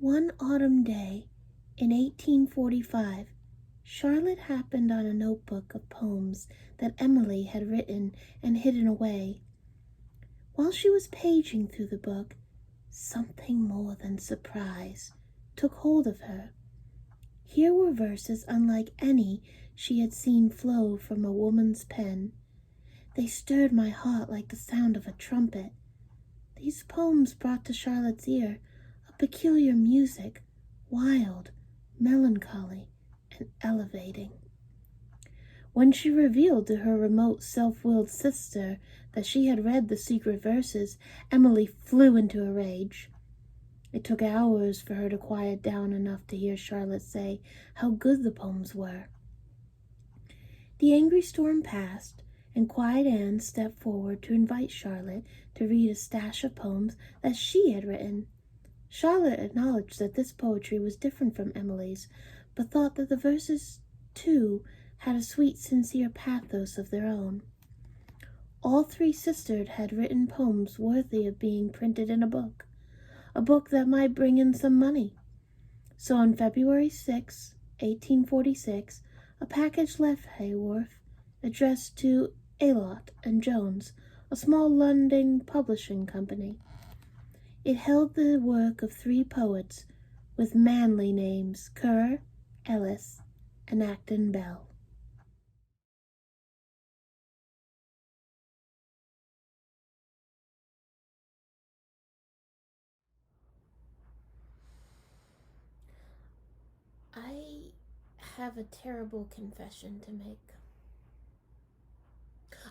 One autumn day in 1845, Charlotte happened on a notebook of poems that Emily had written and hidden away. While she was paging through the book, something more than surprise took hold of her. Here were verses unlike any she had seen flow from a woman's pen. They stirred my heart like the sound of a trumpet. These poems brought to Charlotte's ear a peculiar music, wild, melancholy, and elevating. When she revealed to her remote, self-willed sister that she had read the secret verses, Emily flew into a rage. It took hours for her to quiet down enough to hear Charlotte say how good the poems were. The angry storm passed, and quiet Anne stepped forward to invite Charlotte to read a stash of poems that she had written. Charlotte acknowledged that this poetry was different from Emily's, but thought that the verses, too, had a sweet, sincere pathos of their own. All three sisters had written poems worthy of being printed in a book that might bring in some money. So on February 6, 1846, a package left Haworth, addressed to Aylott and Jones, a small London publishing company. It held the work of three poets with manly names, Kerr, Ellis, and Acton Bell. I have a terrible confession to make.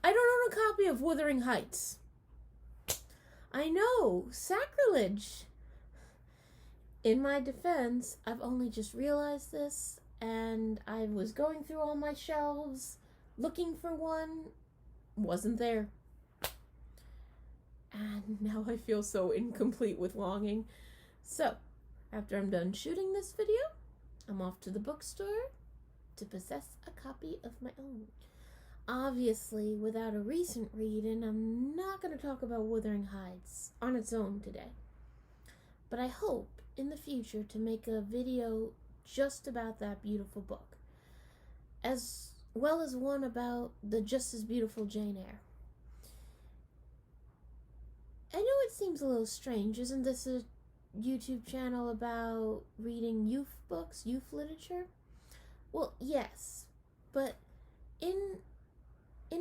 I don't own a copy of Wuthering Heights. I know, sacrilege. In my defense, I've only just realized this, and I was going through all my shelves, looking for one, wasn't there. And now I feel so incomplete with longing. So, after I'm done shooting this video, I'm off to the bookstore to possess a copy of my own. Obviously, without a recent read, and I'm not going to talk about Wuthering Heights on its own today. But I hope in the future to make a video just about that beautiful book, as well as one about the just as beautiful Jane Eyre. I know it seems a little strange. Isn't this a YouTube channel about reading youth books, youth literature? Well, yes, but in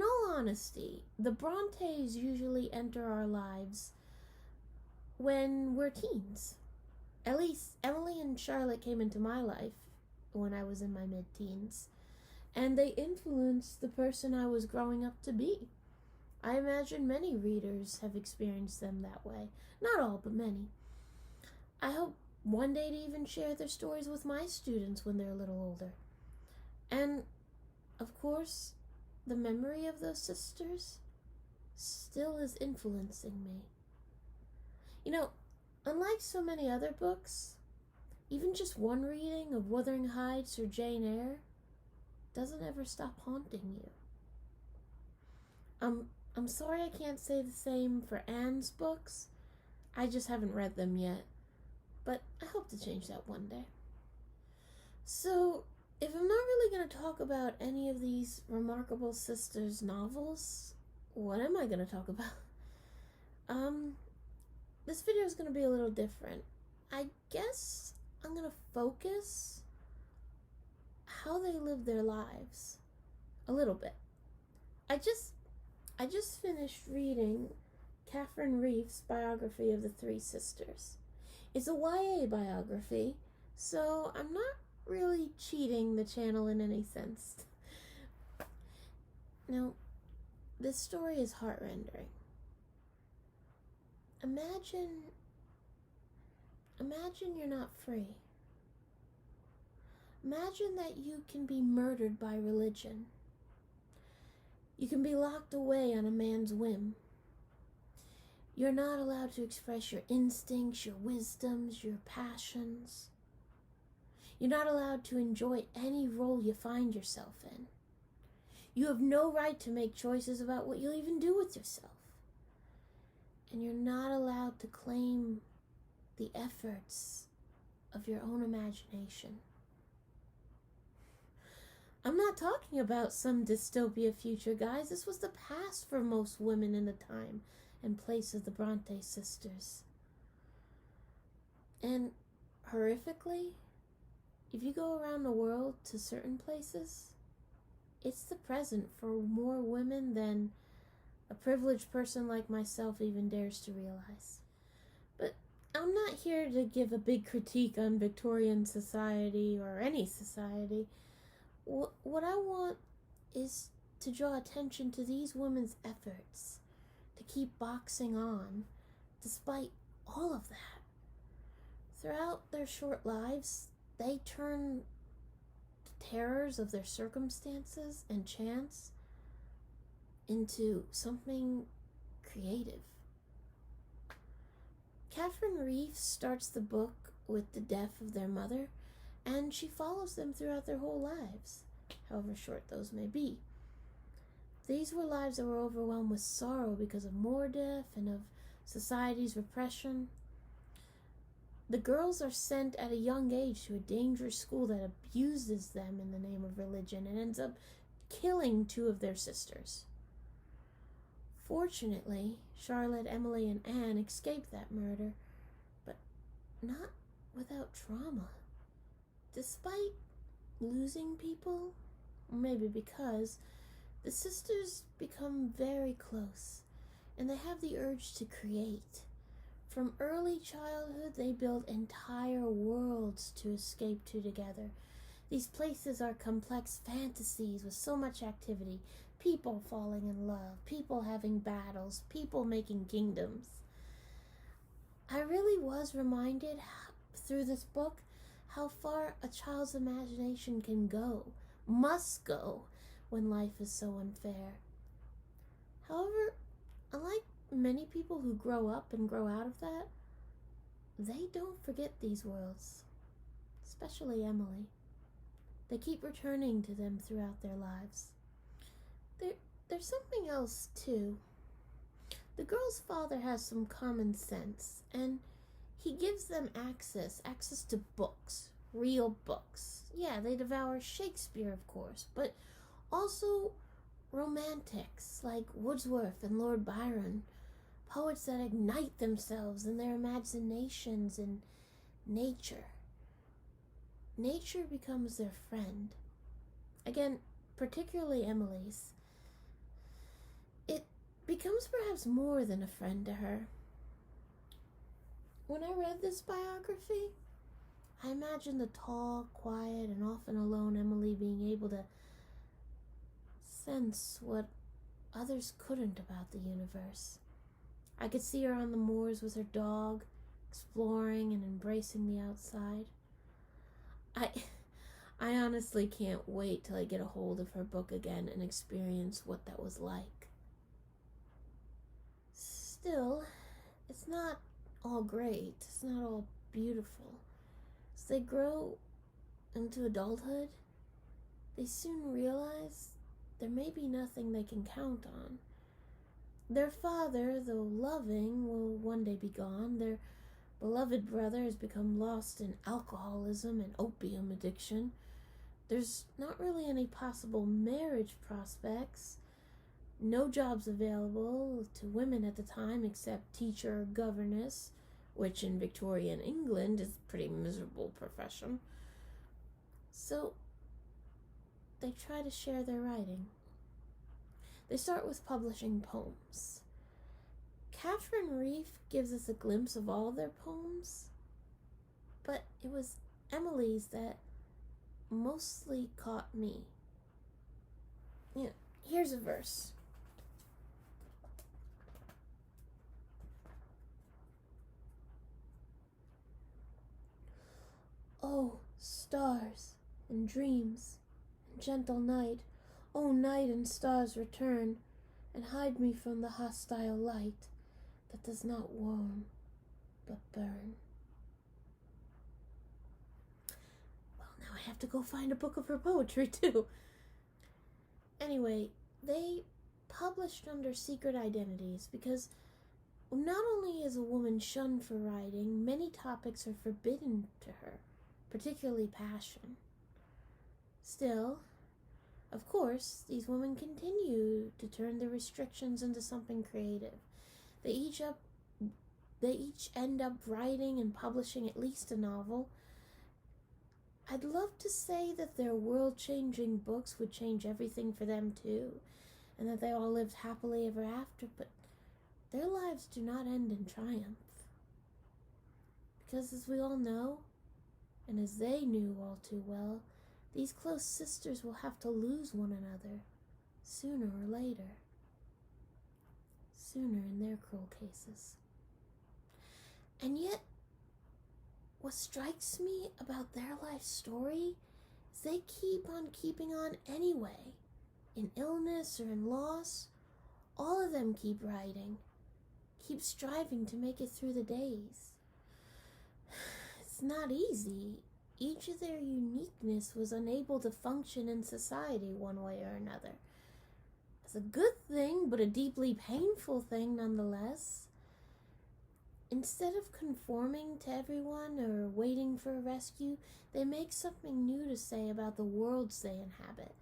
all honesty, the Brontes usually enter our lives when we're teens. At least Emily and Charlotte came into my life when I was in my mid-teens, and they influenced the person I was growing up to be. I imagine many readers have experienced them that way. Not all, but many. I hope one day to even share their stories with my students when they're a little older. And, of course, the memory of those sisters still is influencing me. You know, unlike so many other books, even just one reading of Wuthering Heights or Jane Eyre doesn't ever stop haunting you. I'm sorry I can't say the same for Anne's books. I just haven't read them yet, but I hope to change that one day. So, if I'm not really going to talk about any of these remarkable sisters' novels, what am I going to talk about? This video is going to be a little different. I guess I'm going to focus how they live their lives a little bit. I just finished reading Catherine Reef's biography of the three sisters. It's a YA biography, so I'm not really cheating the channel in any sense. Now, this story is heart-rending. Imagine you're not free. Imagine that you can be murdered by religion. You can be locked away on a man's whim. You're not allowed to express your instincts, your wisdoms, your passions. You're not allowed to enjoy any role you find yourself in. You have no right to make choices about what you'll even do with yourself. And you're not allowed to claim the efforts of your own imagination. I'm not talking about some dystopia future, guys. This was the past for most women in the time and place of the Bronte sisters. And horrifically, if you go around the world to certain places, it's the present for more women than a privileged person like myself even dares to realize. But I'm not here to give a big critique on Victorian society or any society. What I want is to draw attention to these women's efforts to keep boxing on despite all of that. Throughout their short lives, they turn the terrors of their circumstances and chance into something creative. Catherine Reef starts the book with the death of their mother, and she follows them throughout their whole lives, however short those may be. These were lives that were overwhelmed with sorrow because of more death and of society's repression. The girls are sent at a young age to a dangerous school that abuses them in the name of religion and ends up killing 2 of their sisters. Fortunately, Charlotte, Emily, and Anne escaped that murder, but not without trauma. Despite losing people, or maybe because, the sisters become very close, and they have the urge to create. From early childhood, they build entire worlds to escape to together. These places are complex fantasies with so much activity, people falling in love, people having battles, people making kingdoms. I really was reminded through this book how far a child's imagination can go, must go, when life is so unfair. However, unlike many people who grow up and grow out of that, they don't forget these worlds, especially Emily. They keep returning to them throughout their lives. There's something else, too. The girl's father has some common sense, and he gives them access to books, real books. Yeah, they devour Shakespeare, of course, but also romantics like Wordsworth and Lord Byron, poets that ignite themselves in their imaginations in nature. Nature becomes their friend. Again, particularly Emily's. It becomes perhaps more than a friend to her. When I read this biography, I imagined the tall, quiet, and often alone Emily being able to sense what others couldn't about the universe. I could see her on the moors with her dog, exploring and embracing the outside. I honestly can't wait till I get a hold of her book again and experience what that was like. Still, it's not all great. It's not all beautiful. As they grow into adulthood, they soon realize there may be nothing they can count on. Their father, though loving, will one day be gone. Their beloved brother has become lost in alcoholism and opium addiction. There's not really any possible marriage prospects. No jobs available to women at the time except teacher or governess, which in Victorian England is a pretty miserable profession. So they try to share their writing. They start with publishing poems. Catherine Reef gives us a glimpse of all their poems, but it was Emily's that mostly caught me. Here's a verse. Oh, stars and dreams and gentle night, oh, night and stars return and hide me from the hostile light that does not warm but burn. Well, now I have to go find a book of her poetry too. Anyway, they published under secret identities because Not only is a woman shunned for writing, many topics are forbidden to her, particularly passion. Still, of course, these women continue to turn their restrictions into something creative. They each end up writing and publishing at least a novel. I'd love to say that their world-changing books would change everything for them too, and that they all lived happily ever after, but their lives do not end in triumph. Because as we all know, and as they knew all too well, these close sisters will have to lose one another, sooner or later. Sooner in their cruel cases. And yet, what strikes me about their life story is they keep on keeping on anyway. In illness or in loss, all of them keep writing, keep striving to make it through the days. It's not easy. Each of their uniqueness was unable to function in society one way or another. It's a good thing, but a deeply painful thing nonetheless. Instead of conforming to everyone or waiting for a rescue, they make something new to say about the worlds they inhabit.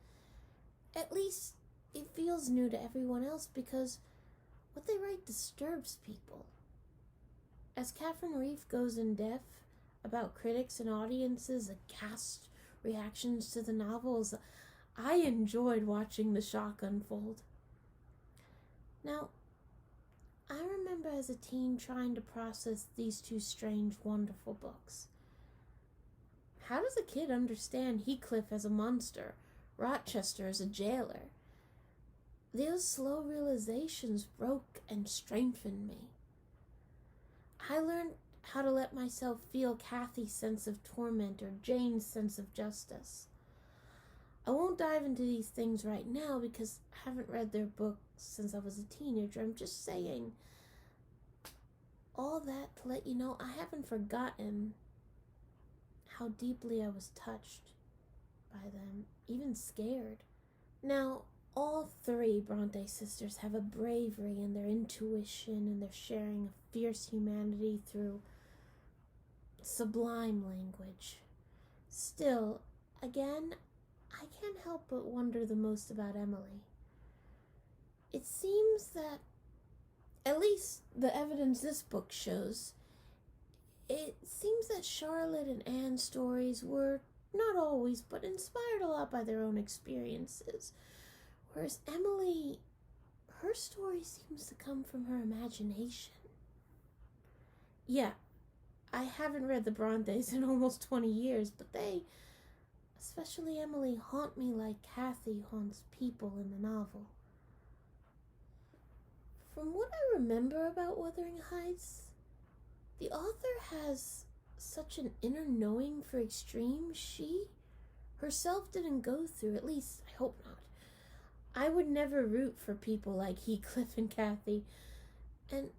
At least it feels new to everyone else because what they write disturbs people. As Catherine Reef goes in depth about critics and audiences aghast reactions to the novels, I enjoyed watching the shock unfold. Now, I remember as a teen trying to process these two strange, wonderful books. How does a kid understand Heathcliff as a monster, Rochester as a jailer? Those slow realizations broke and strengthened me. I learned how to let myself feel Kathy's sense of torment or Jane's sense of justice. I won't dive into these things right now because I haven't read their books since I was a teenager. I'm just saying all that to let you know I haven't forgotten how deeply I was touched by them, even scared. Now, all three Bronte sisters have a bravery in their intuition and their sharing of fierce humanity through sublime language. Still, again, I can't help but wonder the most about Emily. It seems that, at least the evidence this book shows, it seems that Charlotte and Anne's stories were, not always, but inspired a lot by their own experiences. Whereas Emily, her story seems to come from her imagination. Yeah, I haven't read the Brontes in almost 20 years, but they, especially Emily, haunt me like Kathy haunts people in the novel. From what I remember about Wuthering Heights, the author has such an inner knowing for extremes she herself didn't go through, at least I hope not. I would never root for people like Heathcliff and Kathy, and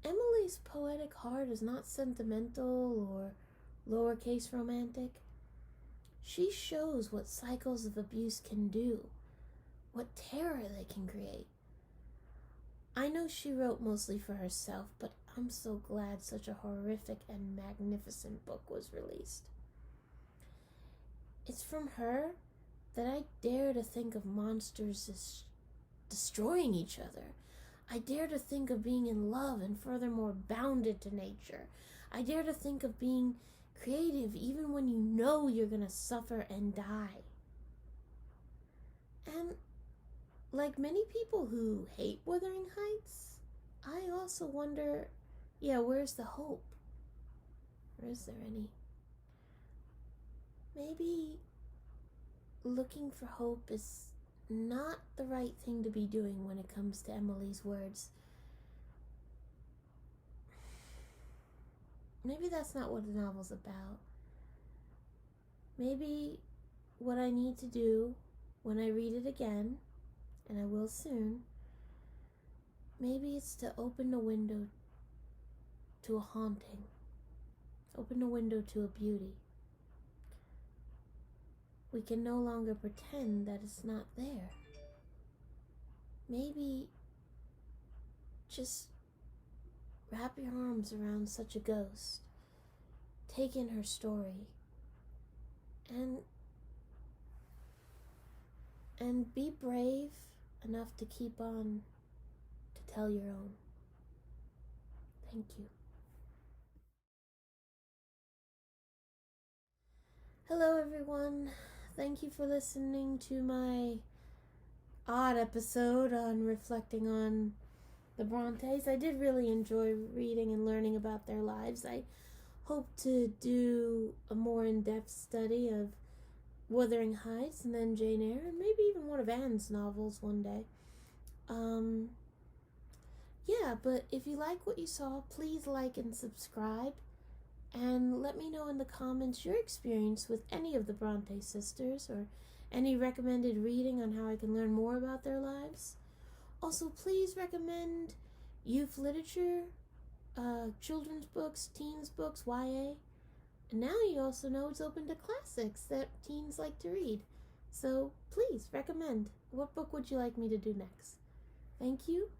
Emily's poetic heart is not sentimental or lowercase romantic. She shows what cycles of abuse can do, what terror they can create. I know she wrote mostly for herself, but I'm so glad such a horrific and magnificent book was released. It's from her that I dare to think of monsters as destroying each other. I dare to think of being in love and furthermore bounded to nature. I dare to think of being creative even when you know you're gonna suffer and die. And like many people who hate Wuthering Heights, I also wonder, where's the hope? Or is there any? Maybe looking for hope is not the right thing to be doing when it comes to Emily's words. Maybe that's not what the novel's about. Maybe what I need to do when I read it again, and I will soon, maybe it's to open a window to a haunting, open a window to a beauty. We can no longer pretend that it's not there. Maybe just wrap your arms around such a ghost. Take in her story. And be brave enough to keep on to tell your own. Thank you. Hello everyone. Thank you for listening to my odd episode on reflecting on the Brontes. I did really enjoy reading and learning about their lives. I hope to do a more in-depth study of Wuthering Heights and then Jane Eyre, and maybe even one of Anne's novels one day. But if you like what you saw, please like and subscribe, and let me know in the comments your experience with any of the Bronte sisters, or any recommended reading on how I can learn more about their lives. Also, please recommend youth literature, children's books, teens books, YA. And now you also know it's open to classics that teens like to read. So please recommend. What book would you like me to do next? Thank you,